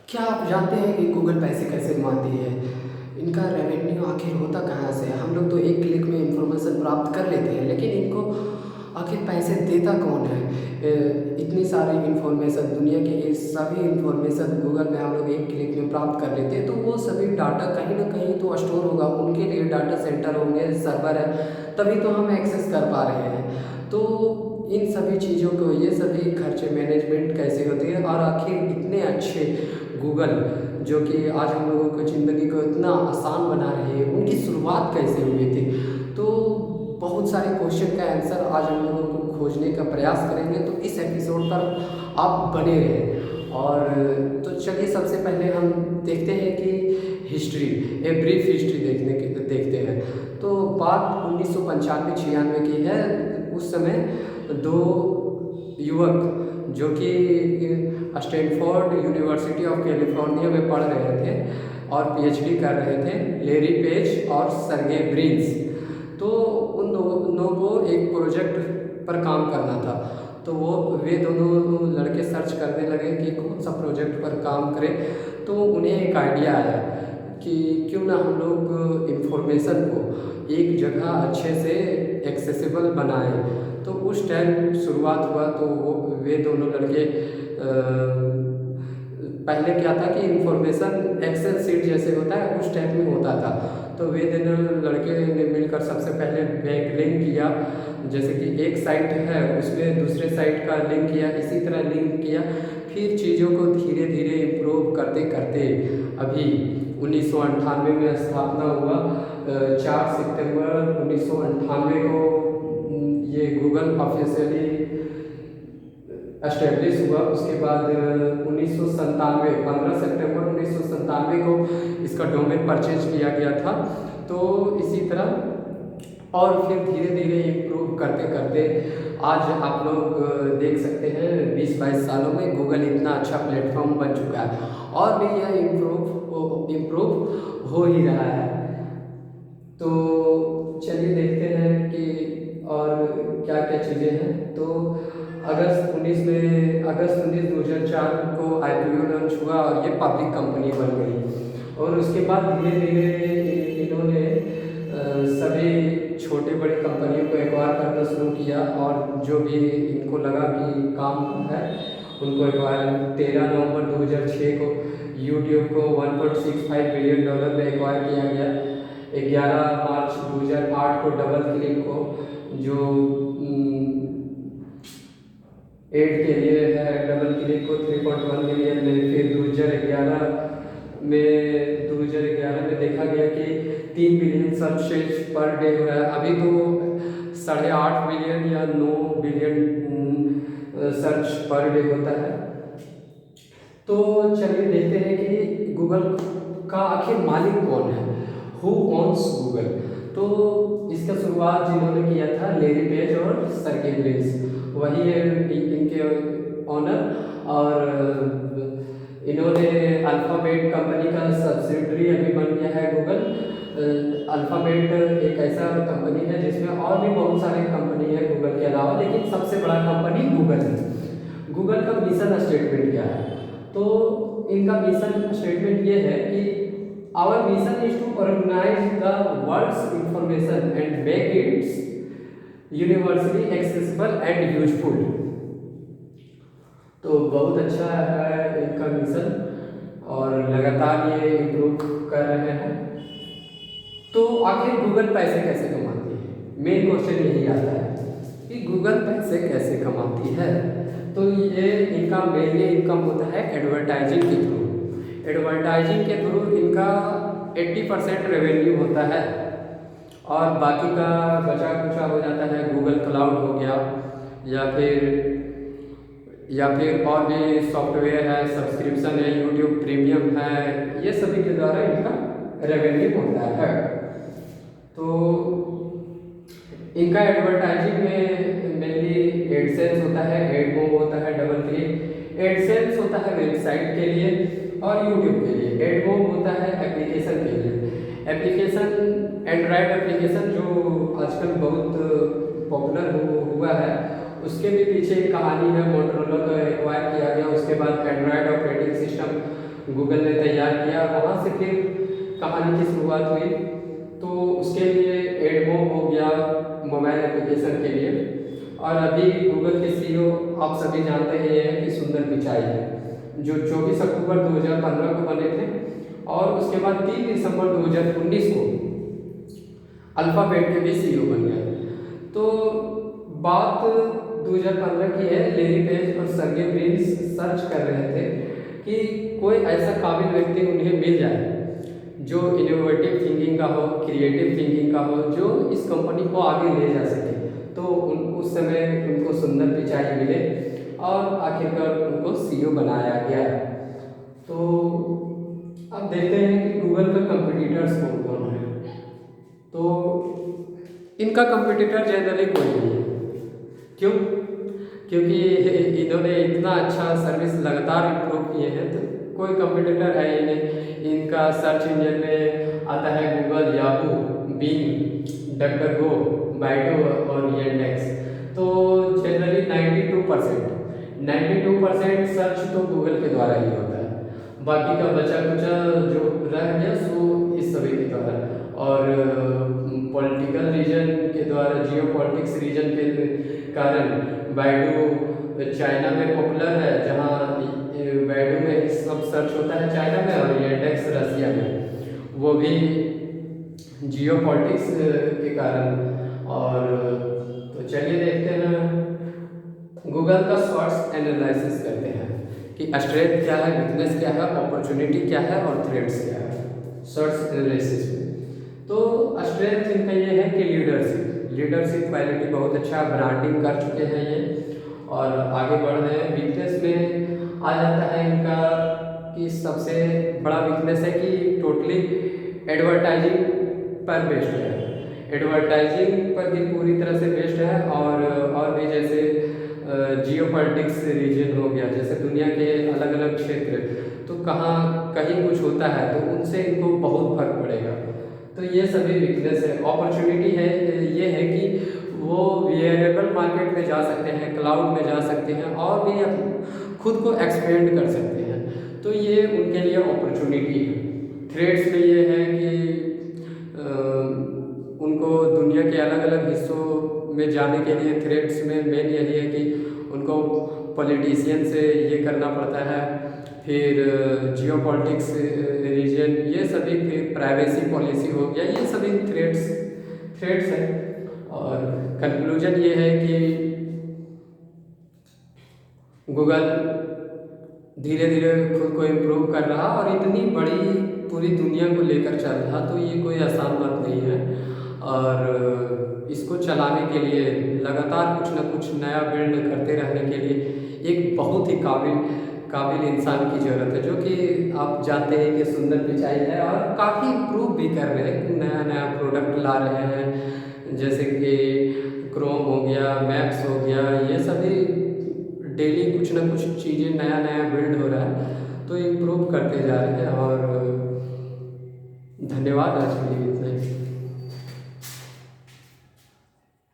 क्या आप जानते हैं कि गूगल पैसे कैसे कमाती है? इनका रेवेन्यू आखिर होता कहाँ से है? हम लोग तो एक क्लिक में इन्फॉर्मेशन प्राप्त कर लेते हैं, लेकिन इनको आखिर पैसे देता कौन है? इतनी सारी इन्फॉर्मेशन, दुनिया के ये सभी इन्फॉर्मेशन गूगल में हम लोग एक क्लिक में प्राप्त कर लेते हैं, तो वो सभी डाटा कहीं न कहीं तो स्टोर होगा, उनके लिए डाटा सेंटर होंगे, सर्वर है, तभी तो हम एक्सेस कर पा रहे हैं। तो इन सभी चीज़ों को, ये सभी खर्चे मैनेजमेंट कैसे होती है, और आखिर इतने अच्छे गूगल जो कि आज हम लोगों को ज़िंदगी को इतना आसान बना रही है, उनकी शुरुआत कैसे हुई थी? तो बहुत सारे क्वेश्चन का आंसर आज हम लोगों को खोजने का प्रयास करेंगे, तो इस एपिसोड पर आप बने रहें। और तो चलिए सबसे पहले हम देखते हैं कि हिस्ट्री, ए ब्रीफ हिस्ट्री देखते हैं। तो बात 1995-96 की है। उस समय दो युवक जो कि स्टैनफोर्ड यूनिवर्सिटी ऑफ कैलिफोर्निया में पढ़ रहे थे और पीएचडी कर रहे थे, लेरी पेज और सर्गे ब्रिन्स। तो उन दोनों को एक प्रोजेक्ट पर काम करना था। तो वे दोनों लड़के सर्च करने लगे कि कौन सा प्रोजेक्ट पर काम करें। तो उन्हें एक आइडिया आया कि क्यों ना हम लोग इंफॉर्मेशन को एक जगह अच्छे से एक्सेसिबल बनाएं। तो उस टाइम शुरुआत हुआ। तो वे दोनों लड़के पहले क्या था कि इंफॉर्मेशन एक्सेल सीट जैसे होता है उस टाइप में होता था। तो वे दोनों लड़के ने मिलकर सबसे पहले बैकलिंक किया, जैसे कि एक साइट है उसमें दूसरे साइट का लिंक किया, इसी तरह लिंक किया। फिर चीज़ों को धीरे धीरे इम्प्रूव करते करते अभी 1998 में स्थापना हुआ। 4 सितंबर 1998 को ये गूगल ऑफिशियली एस्टेब्लिश हुआ। उसके बाद 1997 15 सितंबर 1997 को इसका डोमेन परचेज किया गया था। तो इसी तरह और फिर धीरे धीरे इम्प्रूव करते करते आज आप लोग देख सकते हैं 20-22 सालों में गूगल इतना अच्छा प्लेटफॉर्म बन चुका है, और भी यह इम्प्रूव हो ही रहा है। तो चलिए देखते हैं कि और क्या क्या चीज़ें हैं। तो अगस्त 19 2004 को आईपीओ लॉन्च हुआ और ये पब्लिक कंपनी बन गई। और उसके बाद धीरे धीरे इन्होंने सभी छोटे बड़े कंपनियों को एक्वायर करना शुरू किया, और जो भी इनको लगा कि काम है उनको एक्वायर। 13 नवंबर 2006 को यूट्यूब को $1.65 बिलियन में एक्वायर किया गया। 11 मार्च 2008 को डबल क्लिक को, जो एड के लिए है, डबल क्लिक को 3.1 मिलियन में। फिर 2011 में देखा गया कि 3 बिलियन सर्चेज पर डे हो रहा है। अभी तो 8.5 बिलियन या 9 बिलियन सर्च पर डे होता है। तो चलिए देखते हैं कि गूगल का आखिर मालिक कौन है, हु ओन्स गूगल। तो इसका शुरुआत जिन्होंने किया था लेरी पेज और सर्गे ब्रिन्स, वही है इनके ऑनर। और इन्होंने अल्फ़ाबेट कंपनी का सब्सिडरी अभी बन गया है गूगल। अल्फ़ाबेट एक ऐसा कंपनी है जिसमें और भी बहुत सारे कंपनी है गूगल के अलावा, लेकिन सबसे बड़ा कंपनी गूगल है। गूगल का मिशन स्टेटमेंट क्या है? तो इनका मिशन स्टेटमेंट ये है कि our mission is to organise the world's information and make its universally accessible and useful. तो बहुत अच्छा है इनका मिशन, और लगातार ये इम्प्रूव कर रहे हैं। तो आखिर गूगल पैसे कैसे कमाती है? मेन क्वेश्चन यही आता है कि गूगल पैसे कैसे कमाती है। तो ये इनका मेनली इनकम होता है एडवर्टाइजिंग के थ्रू। एडवर्टाइजिंग के थ्रू इनका 80% रेवेन्यू होता है, और बाकी का बचा कुचा हो जाता है गूगल क्लाउड हो गया, या फिर और भी सॉफ्टवेयर है, सब्सक्रिप्शन है, यूट्यूब प्रीमियम है, ये सभी के द्वारा इनका रेवेन्यू होता है। तो इनका एडवर्टाइजिंग में मेनली एडसेंस होता है, एडमोब होता है, डबल क्लिक। एडसेंस होता है वेबसाइट के लिए और यूट्यूब के लिए। एडमोब होता है एप्लीकेशन के लिए। एप्लीकेशन एंड्रॉयड एप्लीकेशन जो आजकल बहुत पॉपुलर हुआ है, उसके भी पीछे एक कहानी है। मोटोरोला को एक्वायर किया गया, उसके बाद एंड्रॉयड ऑपरेटिंग सिस्टम गूगल ने तैयार किया। वहाँ से फिर कहानी की शुरुआत हुई। तो उसके लिए एडमोब हो गया मोबाइल एप्लीकेशन के लिए। और अभी गूगल के सीईओ आप सभी जानते हैं ये हैं कि सुंदर पिचाई है, जो 24 अक्टूबर 2015 को बने थे। और उसके बाद 3 दिसंबर 2019 को अल्फ़ाबेट के भी सीईओ बन गए। तो बात 2015 की है। लेरी पेज और सर्गे ब्रिन सर्च कर रहे थे कि कोई ऐसा काबिल व्यक्ति उन्हें मिल जाए जो इनोवेटिव थिंकिंग का हो, क्रिएटिव थिंकिंग का हो, जो इस कंपनी को आगे ले जा सके। तो उस समय उनको सुंदर पिचाई मिले और आखिरकार उनको सीईओ बनाया गया। तो अब देखते हैं कि गूगल का कंपटीटर्स कौन कौन है। तो इनका कंपटीटर जनरली कोई नहीं है। क्यों? क्योंकि इन्होंने इतना अच्छा सर्विस लगातार इम्प्रूव किए हैं, तो कोई कंपटीटर है ही नहीं। इनका सर्च इंजन में आता है Google, Yahoo, Bing, DuckDuckGo, Baidu और येंडेक्स। तो जनरली 92% सर्च तो गूगल के द्वारा ही होता है। बाकी का बचा कुचा जो रह गया सो इस सभी के द्वारा। और पॉलिटिकल रीजन के द्वारा, जियो पॉलिटिक्स रीजन के कारण बाइडू चाइना में पॉपुलर है, जहाँ बाइडू में सब सर्च होता है चाइना में, और येंडेक्स रसिया में, वो भी जियो पॉलिटिक्स के कारण। और तो चलिए देखते हैं, गूगल का शॉर्ट्स एनालिसिस करते हैं कि स्ट्रेंथ क्या है, वीकनेस क्या है, अपॉर्चुनिटी क्या है और थ्रेट्स क्या है शॉर्ट्स एनालिसिस में। तो स्ट्रेंथ इनका ये है कि लीडरशिप क्वालिटी बहुत अच्छा, ब्रांडिंग कर चुके हैं ये और आगे बढ़ रहे हैं। वीकनेस में आ जाता है इनका कि सबसे बड़ा वीकनेस है कि टोटली एडवर्टाइजिंग पर बेस्ड है, एडवर्टाइजिंग पर ही पूरी तरह से बेस्ड है। और भी जैसे जियो पॉलिटिक्स रीजन हो गया, जैसे दुनिया के अलग अलग क्षेत्र, तो कहाँ कहीं कुछ होता है तो उनसे इनको बहुत फर्क पड़ेगा। तो ये सभी वीकनेस है। अपॉर्चुनिटी है ये है कि वो वेरिएबल मार्केट में जा सकते हैं, क्लाउड में जा सकते हैं और भी खुद को एक्सपेंड कर सकते हैं। तो ये उनके लिए अपॉर्चुनिटी है। थ्रेड्स में ये है कि उनको दुनिया के अलग अलग हिस्सों में जाने के लिए थ्रेड्स में मेन यही है कि उनको पॉलिटिशियन से ये करना पड़ता है, फिर जियो पॉलिटिक्स रीजन, ये सभी, फिर प्राइवेसी पॉलिसी हो गया, ये सभी थ्रेड्स हैं। और कंक्लूजन ये है कि गूगल धीरे धीरे खुद को इम्प्रूव कर रहा और इतनी बड़ी पूरी दुनिया को लेकर चल रहा, तो ये कोई आसान बात नहीं है। और इसको चलाने के लिए लगातार कुछ ना कुछ नया बिल्ड करते रहने के लिए एक बहुत ही काबिल इंसान की ज़रूरत है, जो कि आप जानते हैं कि सुंदर पिचाई है और काफ़ी इम्प्रूव भी कर रहे हैं, नया नया प्रोडक्ट ला रहे हैं, जैसे कि क्रोम हो गया, मैप्स हो गया, ये सभी डेली कुछ ना कुछ चीज़ें नया नया बिल्ड हो रहा है, तो इम्प्रूव करते जा रहे हैं। और धन्यवाद, आज के लिए इतना ही।